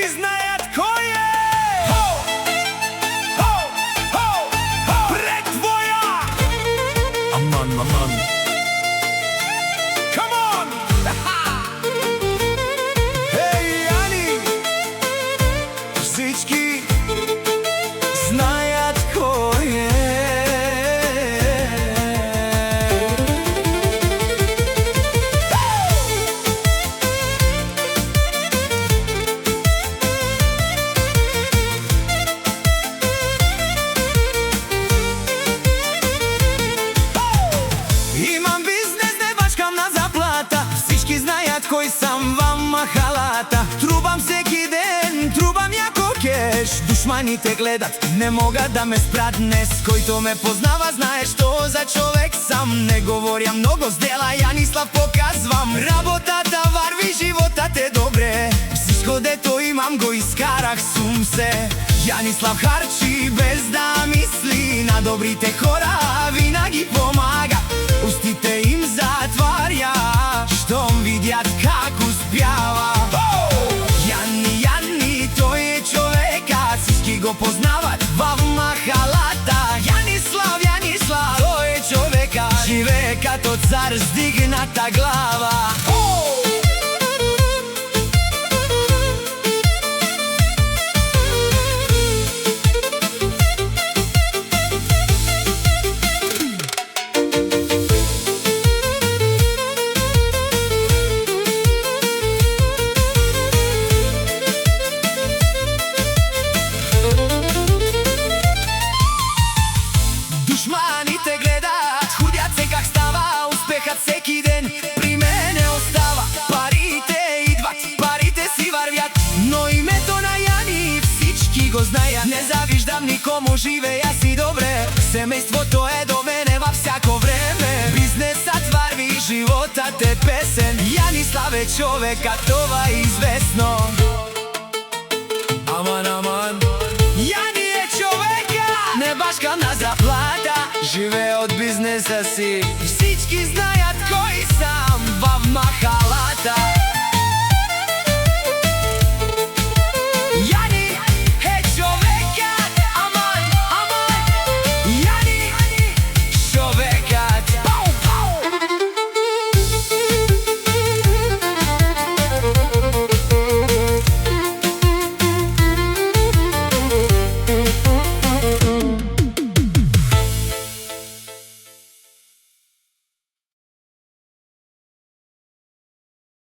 Всички знаят кой е! Пред твоя! Аман! Come on! Ей, Яни! Всички знаят кой е! Имам бизнес, не бачкам на заплата. Всички знаят кой съм в махалата. Трубам всеки ден, трубам яко кеш. Душманите гледат, не могат да ме спрат днес. Който ме познава, знае що за човек съм. Не говоря много, с дела Янислав показвам. Работата върви, животът е добре. Всичко дето имам го изкарах сум се. Янислав харчи без да мисли. На добрите хора винаги помага. Устите им затваря, щом видят как успява. Яни, той е човека, всички го познават в махалата. Янислав, той е човека, живее като цар с дигната глава. Душманите гледат, худят се как става. Успехът всеки ден при мене остава. Парите идват, парите си вървят, но името на Яни всички го знаят. Не завиждам никому, живея си добре. Семейството е до мене във всяко време. Бизнесът върви, животът е песен. Янислав е човека, това е известно. Аман. Яни е човека, не бачка на заплата. Живее от бизнеса си. Всички знаят кой съм в махалата.